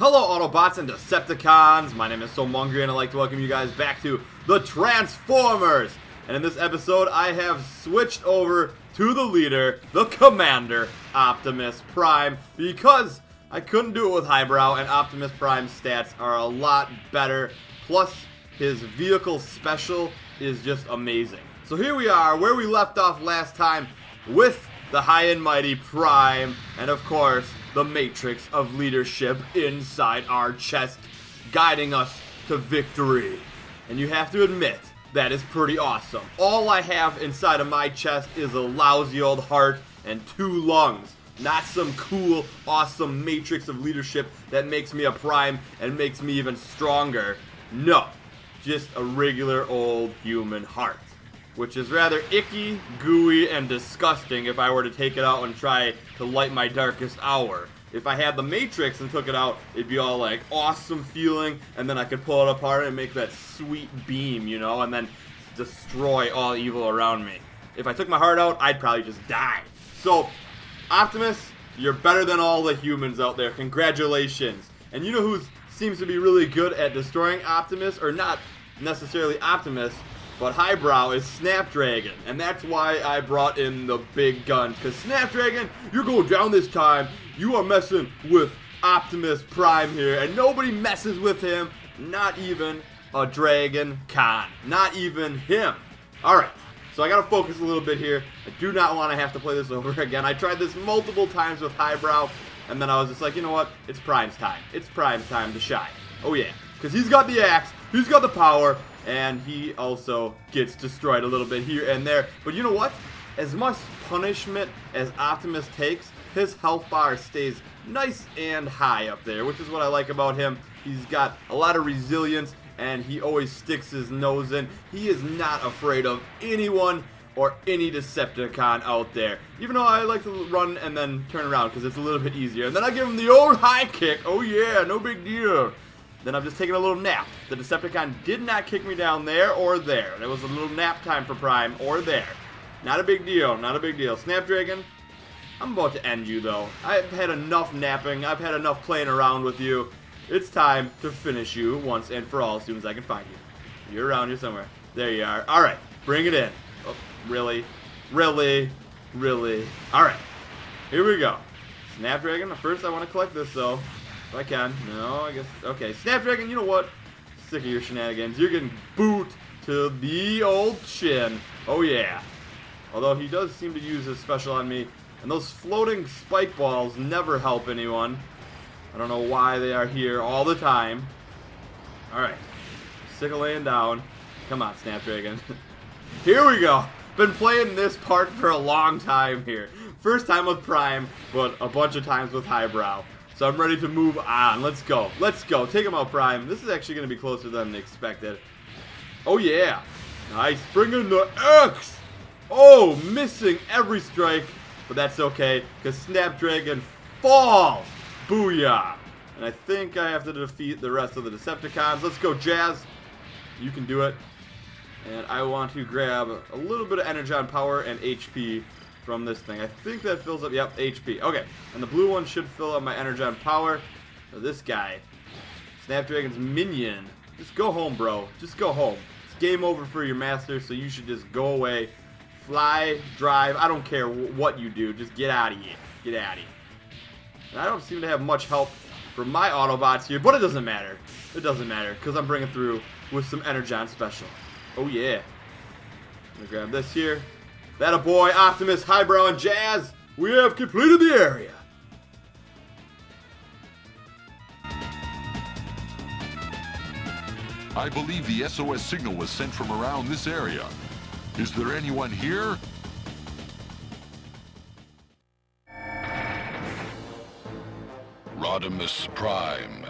Hello Autobots and Decepticons, my name is Somongri and I'd like to welcome you guys back to the Transformers. And in this episode I have switched over to the leader, the commander, Optimus Prime, because I couldn't do it with Highbrow and Optimus Prime's stats are a lot better, plus his vehicle special is just amazing. So here we are, where we left off last time with the high and mighty Prime, and of course, the matrix of leadership inside our chest, guiding us to victory. And you have to admit, that is pretty awesome. All I have inside of my chest is a lousy old heart and 2 lungs. Not some cool, awesome matrix of leadership that makes me a Prime and makes me even stronger. No, just a regular old human heart. Which is rather icky, gooey, and disgusting if I were to take it out and try to light my darkest hour. If I had the Matrix and took it out, it'd be all like awesome feeling, and then I could pull it apart and make that sweet beam, you know, and then destroy all evil around me. If I took my heart out, I'd probably just die. So, Optimus, you're better than all the humans out there. Congratulations. And you know who seems to be really good at destroying Optimus, or not necessarily Optimus, but Highbrow, is Snapdragon, and that's why I brought in the big guns, because Snapdragon, you're going down this time. You are messing with Optimus Prime here, and nobody messes with him, not even a Dragon Con, not even him. Alright, so I gotta focus a little bit here. I do not want to have to play this over again. I tried this multiple times with Highbrow, and then I was just like, you know what, it's Prime's time. It's Prime's time to shine. Oh yeah, because he's got the axe, he's got the power, and he also gets destroyed a little bit here and there. But you know what? As much punishment as Optimus takes, his health bar stays nice and high up there, which is what I like about him. He's got a lot of resilience, and he always sticks his nose in. He is not afraid of anyone or any Decepticon out there. Even though I like to run and then turn around because it's a little bit easier. And then I give him the old high kick. Oh yeah, no big deal. Then I'm just taking a little nap. The Decepticon did not kick me down there or there. There was a little nap time for Prime or there. Not a big deal, not a big deal. Snapdragon, I'm about to end you though. I've had enough napping. I've had enough playing around with you. It's time to finish you once and for all as soon as I can find you. You're around here somewhere. There you are. Alright, bring it in. Oh, really? Really? Really? Alright, here we go. Snapdragon, first I want to collect this though. If I can. No, I guess. Okay, Snapdragon, you know what? Sick of your shenanigans. You're getting boot to the old chin. Oh, yeah. Although he does seem to use his special on me. And those floating spike balls never help anyone. I don't know why they are here all the time. Alright. Sick of laying down. Come on, Snapdragon. Here we go. Been playing this part for a long time here. First time with Prime, but a bunch of times with Highbrow. So I'm ready to move on. Let's go. Let's go. Take him out, Prime. This is actually going to be closer than expected. Oh, yeah. Nice. Bring in the X. Oh, missing every strike. But that's okay, because Snapdragon falls. Booyah. And I think I have to defeat the rest of the Decepticons. Let's go, Jazz. You can do it. And I want to grab a little bit of Energon power and HP from this thing. I think that fills up, yep, HP. Okay, and the blue one should fill up my Energon power. So this guy, Snapdragon's minion, just go home, bro. Just go home. It's game over for your master, so you should just go away. Fly, drive, I don't care what you do. Just get out of here. Get out of here. And I don't seem to have much help from my Autobots here, but it doesn't matter. It doesn't matter, because I'm bringing through with some Energon special. Oh, yeah. I'm going to grab this here. That a boy, Optimus, Highbrow, and Jazz. We have completed the area. I believe the SOS signal was sent from around this area. Is there anyone here? Rodimus Prime,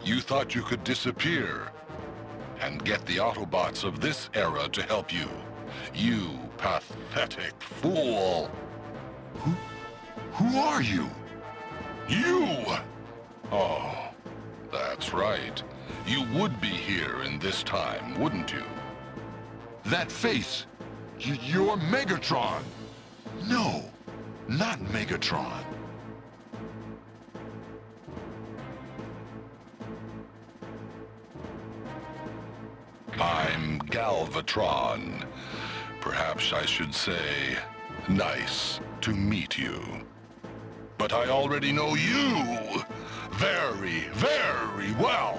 you thought you could disappear and get the Autobots of this era to help you. You pathetic fool! Who are you? You! Oh, that's right. You would be here in this time, wouldn't you? That face! You're Megatron! No, not Megatron. I'm Galvatron. Perhaps I should say, nice to meet you. But I already know you very, very well.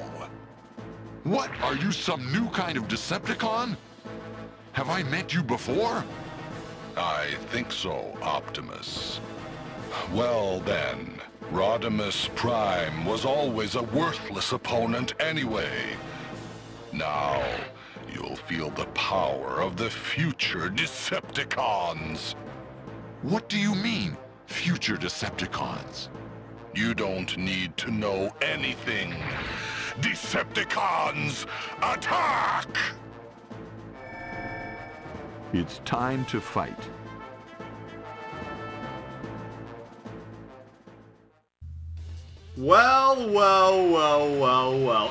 What? Are you some new kind of Decepticon? Have I met you before? I think so, Optimus. Well then, Rodimus Prime was always a worthless opponent anyway. Now, you'll feel the power of the future Decepticons. What do you mean, future Decepticons? You don't need to know anything. Decepticons, attack! It's time to fight. Well.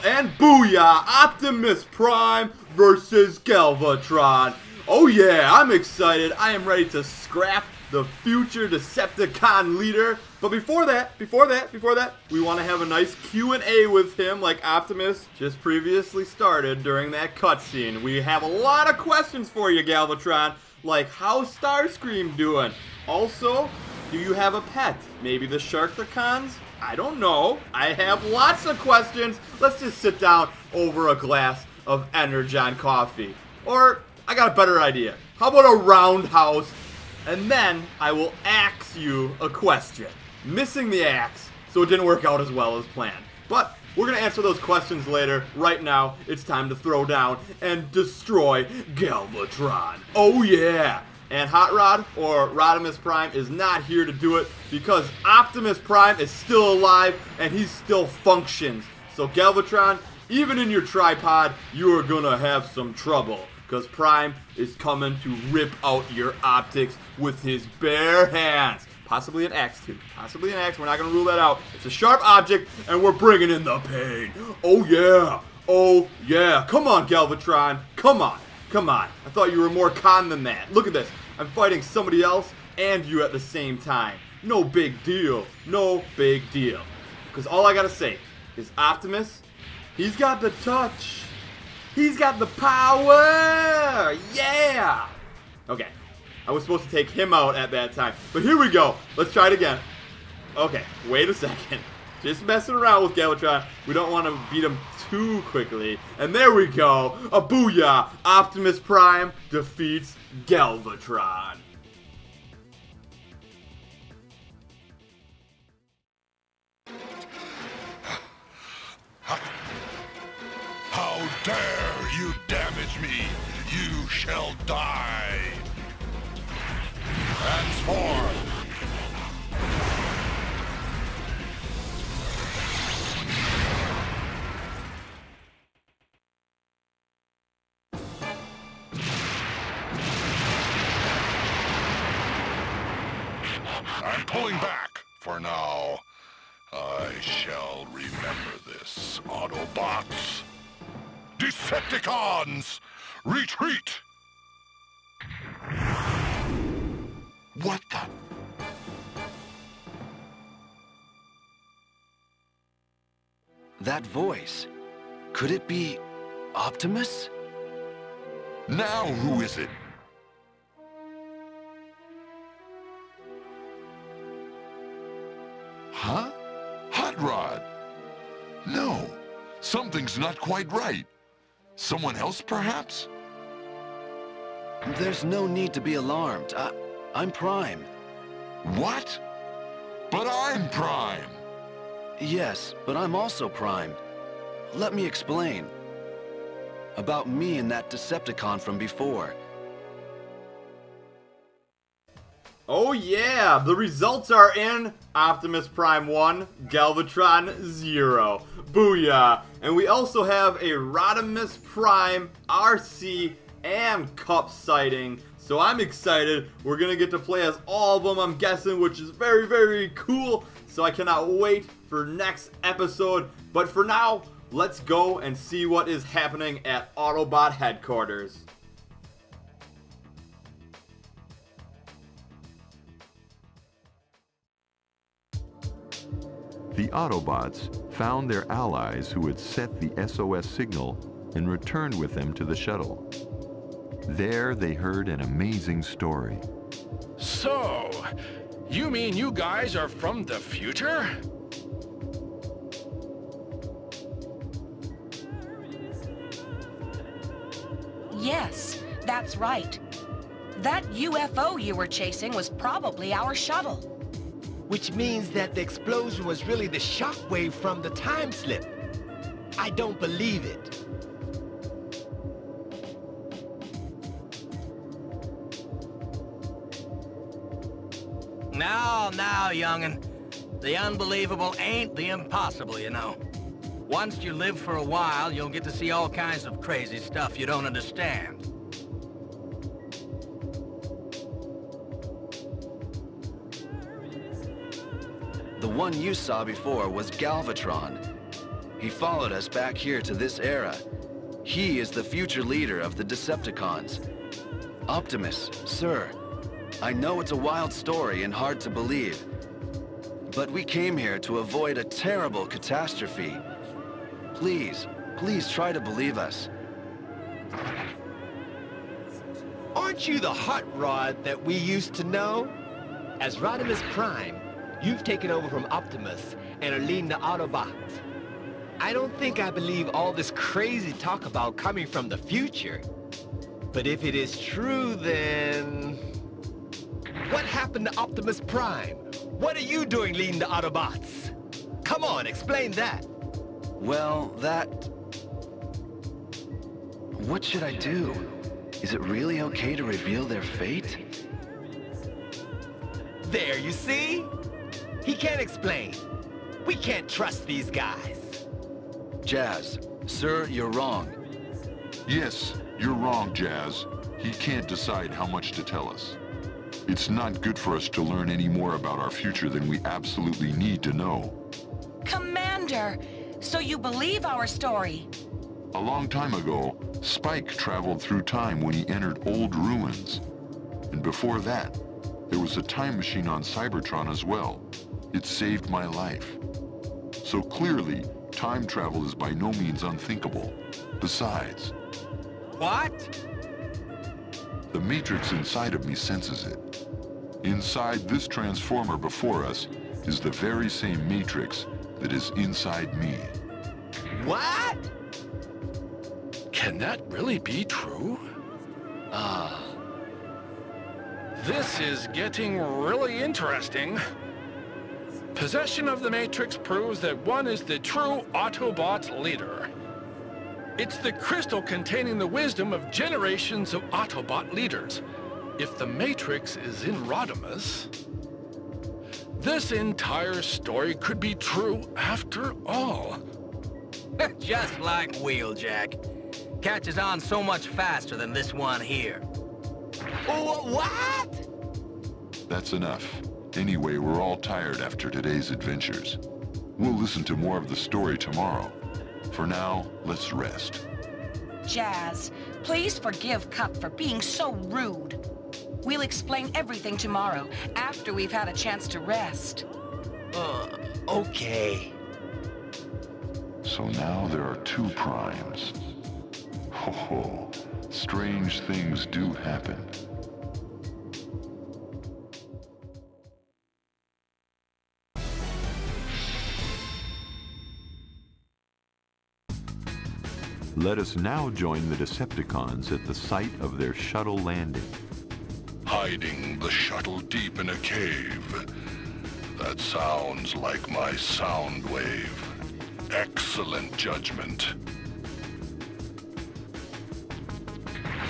And booyah! Optimus Prime versus Galvatron. Oh yeah, I'm excited. I am ready to scrap the future Decepticon leader. But before that, we want to have a nice Q&A with him like Optimus just previously started during that cutscene. We have a lot of questions for you, Galvatron, like how's Starscream doing? Also, do you have a pet? Maybe the Sharkticons? I don't know. I have lots of questions. Let's just sit down over a glass of Energon coffee. Or, I got a better idea. How about a roundhouse? And then I will ask you a question. Missing the axe, so it didn't work out as well as planned. But we're going to answer those questions later. Right now, it's time to throw down and destroy Galvatron. Oh yeah! And Hot Rod, or Rodimus Prime, is not here to do it because Optimus Prime is still alive and he still functions. So Galvatron, even in your tripod, you are going to have some trouble because Prime is coming to rip out your optics with his bare hands. Possibly an axe, too. Possibly an axe. We're not going to rule that out. It's a sharp object, and we're bringing in the pain. Oh, yeah. Oh, yeah. Come on, Galvatron. Come on. Come on. I thought you were more con than that. Look at this. I'm fighting somebody else and you at the same time. No big deal. No big deal. Because all I got to say is Optimus, he's got the touch. He's got the power. Yeah. Okay. I was supposed to take him out at that time. But here we go. Let's try it again. Okay, wait a second. Just messing around with Galvatron. We don't want to beat him too quickly. And there we go. A booyah. Optimus Prime defeats Galvatron. How dare you damage me? You shall die. Transform! I'm pulling back for now. I shall remember this, Autobots. Decepticons, retreat! What the? That voice. Could it be Optimus? Now who is it? Huh? Hot Rod? No, something's not quite right. Someone else, perhaps? There's no need to be alarmed. I'm Prime. What? But I'm Prime. Yes, but I'm also Prime. Let me explain. About me and that Decepticon from before. Oh yeah, the results are in. Optimus Prime 1, Galvatron 0. Booyah! And we also have a Rodimus Prime, Arcee, and Kup sighting. So I'm excited. We're going to get to play as all of them, I'm guessing, which is very, very cool. So I cannot wait for next episode. But for now, let's go and see what is happening at Autobot headquarters. The Autobots found their allies who had set the SOS signal and returned with them to the shuttle. There they heard an amazing story. So, you mean you guys are from the future? Yes, that's right. That UFO you were chasing was probably our shuttle. Which means that the explosion was really the shockwave from the time slip. I don't believe it. Now, young'un. The unbelievable ain't the impossible, you know. Once you live for a while, you'll get to see all kinds of crazy stuff you don't understand. The one you saw before was Galvatron. He followed us back here to this era. He is the future leader of the Decepticons. Optimus, sir, I know it's a wild story and hard to believe, but we came here to avoid a terrible catastrophe. Please try to believe us. Aren't you the hot rod that we used to know? As Rodimus Prime, you've taken over from Optimus and are leading the Autobots. I don't think I believe all this crazy talk about coming from the future. But if it is true, then... what happened to Optimus Prime? What are you doing leading the Autobots? Come on, explain that. Well, what should I do? Is it really okay to reveal their fate? There, you see? He can't explain. We can't trust these guys. Jazz, sir, you're wrong. Yes, you're wrong, Jazz. He can't decide how much to tell us. It's not good for us to learn any more about our future than we absolutely need to know. Commander, so you believe our story? A long time ago, Spike traveled through time when he entered old ruins. And before that, there was a time machine on Cybertron as well. It saved my life. So clearly, time travel is by no means unthinkable. Besides... What? The Matrix inside of me senses it. Inside this Transformer before us is the very same Matrix that is inside me. What? Can that really be true? This is getting really interesting. Possession of the Matrix proves that one is the true Autobot leader. It's the crystal containing the wisdom of generations of Autobot leaders. If the Matrix is in Rodimus, this entire story could be true after all. Just like Wheeljack. Catches on so much faster than this one here. What? That's enough. Anyway, we're all tired after today's adventures. We'll listen to more of the story tomorrow. For now, let's rest. Jazz, please forgive Kup for being so rude. We'll explain everything tomorrow, after we've had a chance to rest. Okay. So now there are two primes. Ho ho, strange things do happen. Let us now join the Decepticons at the site of their shuttle landing. Hiding the shuttle deep in a cave. That sounds like my sound wave. Excellent judgment.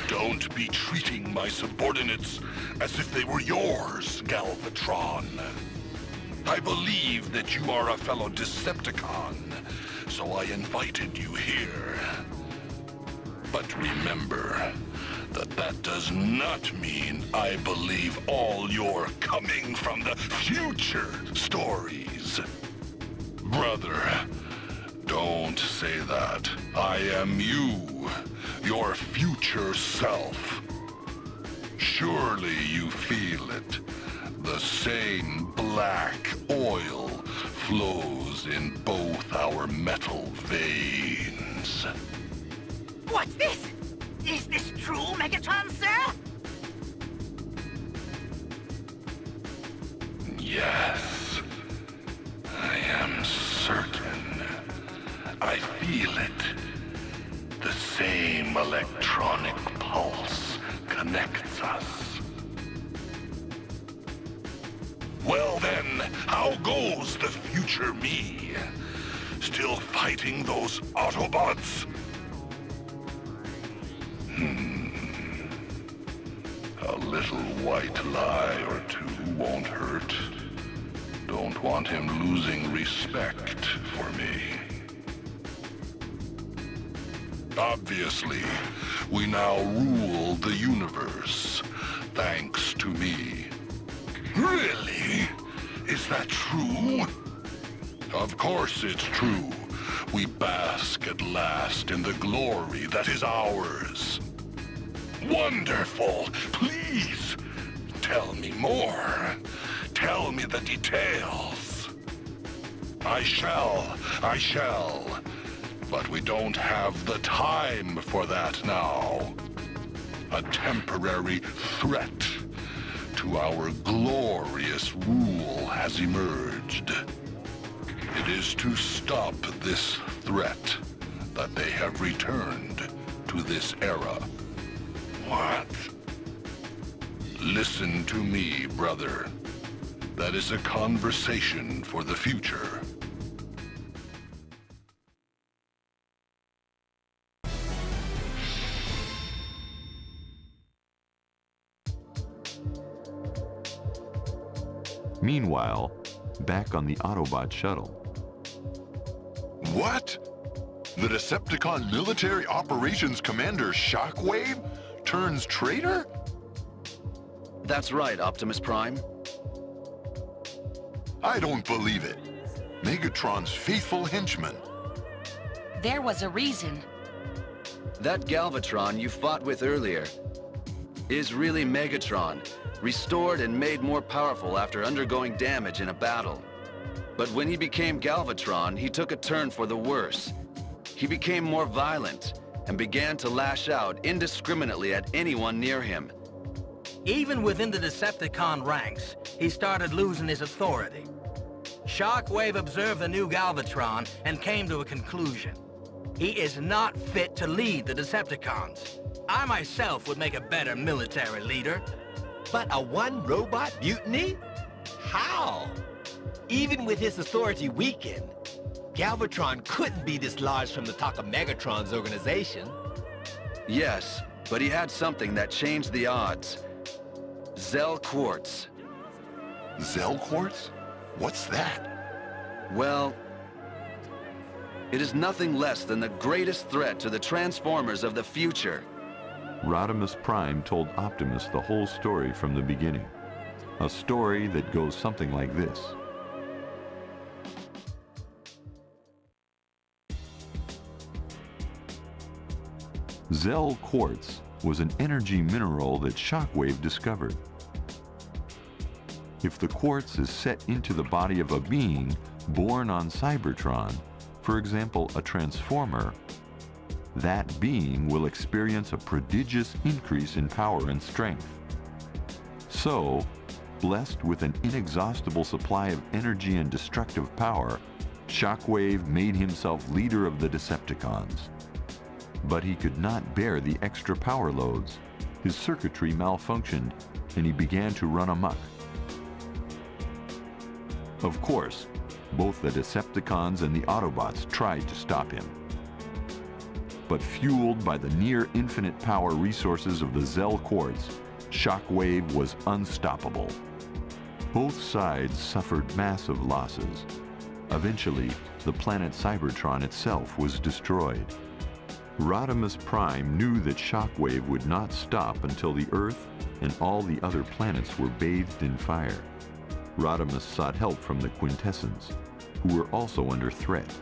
Don't be treating my subordinates as if they were yours, Galvatron. I believe that you are a fellow Decepticon, so I invited you here. But remember that that does not mean I believe all your coming from the future stories. Brother, don't say that. I am you, your future self. Surely you feel it. The same black oil flows in both our metal veins. What's this? Is this true, Megatron, sir? Yes. I am certain. I feel it. The same electronic pulse connects us. Well then, how goes the future me? Still fighting those Autobots? A little white lie or two won't hurt. Don't want him losing respect for me. Obviously, we now rule the universe, thanks to me. Really? Is that true? Of course it's true. We bask at last in the glory that is ours. Wonderful! Please, tell me more. Tell me the details. I shall. But we don't have the time for that now. A temporary threat to our glorious rule has emerged. It is to stop this threat that they have returned to this era. What? Listen to me, brother. That is a conversation for the future. Meanwhile, back on the Autobot shuttle. What? The Decepticon Military Operations Commander Shockwave turns traitor? That's right, Optimus Prime. I don't believe it. Megatron's faithful henchman. There was a reason. That Galvatron you fought with earlier is really Megatron, restored and made more powerful after undergoing damage in a battle. But when he became Galvatron, he took a turn for the worse. He became more violent and began to lash out indiscriminately at anyone near him. Even within the Decepticon ranks, he started losing his authority. Shockwave observed the new Galvatron and came to a conclusion. He is not fit to lead the Decepticons. I myself would make a better military leader. But a one-robot mutiny? How? Even with his authority weakened, Galvatron couldn't be dislodged from the Takara Megatron's organization. Yes, but he had something that changed the odds. Zell Quartz. Zell Quartz? What's that? Well, it is nothing less than the greatest threat to the Transformers of the future. Rodimus Prime told Optimus the whole story from the beginning. A story that goes something like this. Zell Quartz was an energy mineral that Shockwave discovered. If the quartz is set into the body of a being born on Cybertron, for example, a Transformer, that being will experience a prodigious increase in power and strength. So, blessed with an inexhaustible supply of energy and destructive power, Shockwave made himself leader of the Decepticons. But he could not bear the extra power loads. His circuitry malfunctioned, and he began to run amok. Of course, both the Decepticons and the Autobots tried to stop him. But fueled by the near-infinite power resources of the Zell Quartz, Shockwave was unstoppable. Both sides suffered massive losses. Eventually, the planet Cybertron itself was destroyed. Rodimus Prime knew that Shockwave would not stop until the Earth and all the other planets were bathed in fire. Rodimus sought help from the Quintessence, who were also under threat.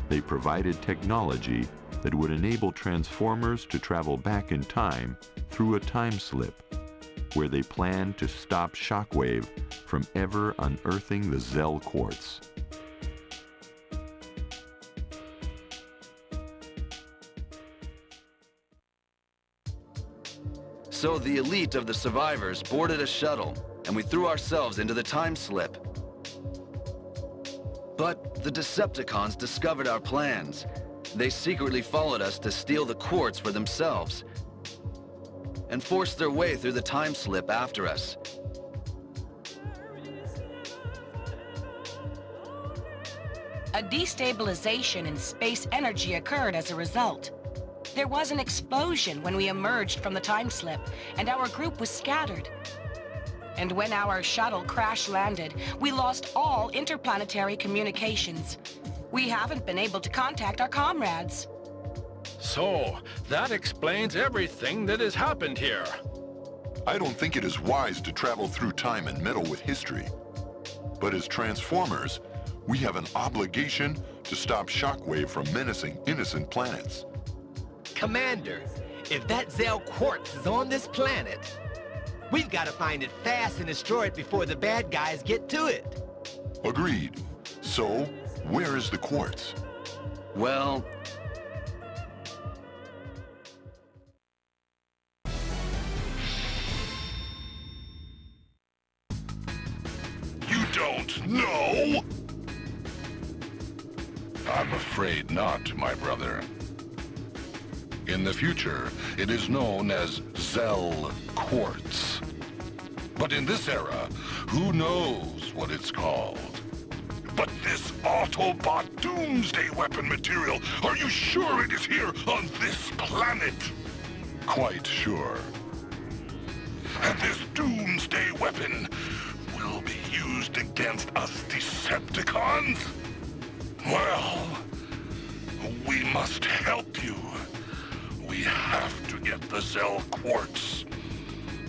They provided technology that would enable Transformers to travel back in time through a time slip, where they planned to stop Shockwave from ever unearthing the Zell Quartz. So the elite of the survivors boarded a shuttle, and we threw ourselves into the time slip. But the Decepticons discovered our plans. They secretly followed us to steal the quartz for themselves, and forced their way through the time slip after us. A destabilization in space energy occurred as a result. There was an explosion when we emerged from the time slip, and our group was scattered. And when our shuttle crash-landed, we lost all interplanetary communications. We haven't been able to contact our comrades. So, that explains everything that has happened here. I don't think it is wise to travel through time and meddle with history. But as Transformers, we have an obligation to stop Shockwave from menacing innocent planets. Commander, if that Zell quartz is on this planet, we've got to find it fast and destroy it before the bad guys get to it. Agreed. So, where is the quartz? Well... You don't know? I'm afraid not, my brother. In the future, it is known as Zell Quartz. But in this era, who knows what it's called? But this Autobot doomsday weapon material, are you sure it is here on this planet? Quite sure. And this doomsday weapon will be used against us Decepticons? Well, we must help you. We have to get the Zell Quartz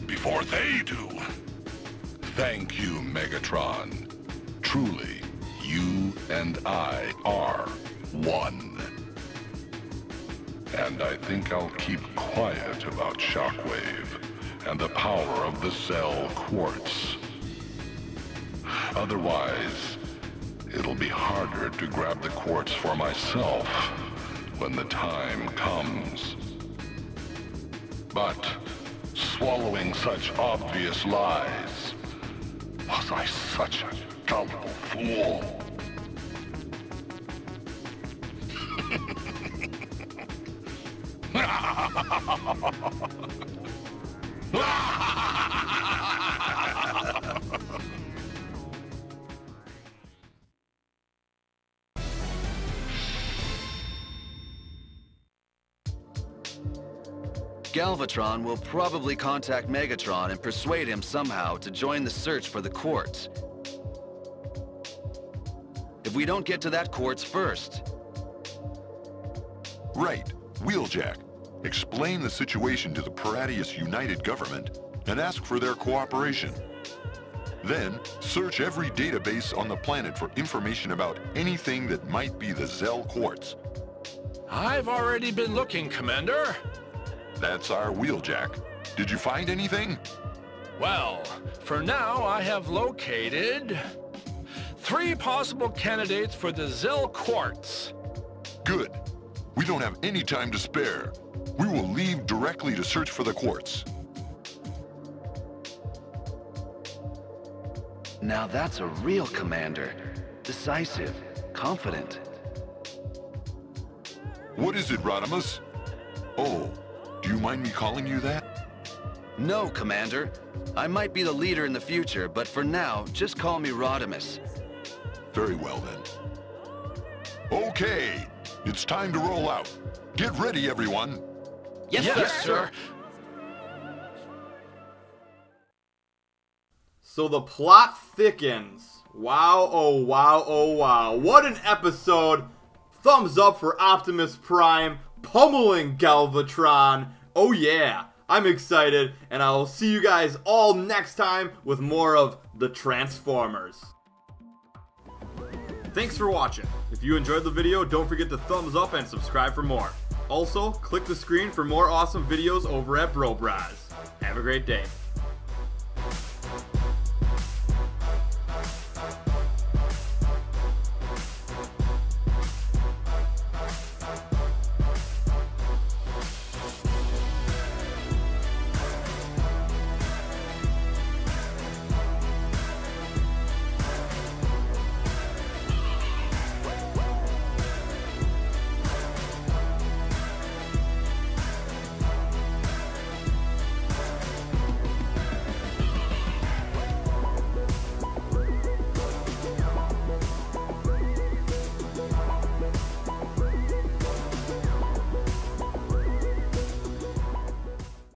before they do. Thank you, Megatron. Truly, you and I are one. And I think I'll keep quiet about Shockwave and the power of the Zell Quartz. Otherwise, it'll be harder to grab the quartz for myself when the time comes. But swallowing such obvious lies, was I such a gullible fool? Galvatron will probably contact Megatron and persuade him somehow to join the search for the quartz. If we don't get to that quartz first. Right. Wheeljack. Explain the situation to the Paradius United Government and ask for their cooperation. Then, search every database on the planet for information about anything that might be the Zell Quartz. I've already been looking, Commander. That's our Wheeljack. Did you find anything? Well, for now I have located 3 possible candidates for the Zell Quartz. Good. We don't have any time to spare. We will leave directly to search for the quartz. Now that's a real commander. Decisive, confident. What is it, Rodimus? Oh, do you mind me calling you that? No, Commander. I might be the leader in the future, but for now, just call me Rodimus. Very well, then. Okay, it's time to roll out. Get ready, everyone. Yes, sir. So the plot thickens. Wow, oh wow, oh wow. What an episode. Thumbs up for Optimus Prime pummeling Galvatron. Oh yeah, I'm excited, and I will see you guys all next time with more of the Transformers. Thanks for watching. If you enjoyed the video, don't forget to thumbs up and subscribe for more. Also, click the screen for more awesome videos over at BroBraz. Have a great day.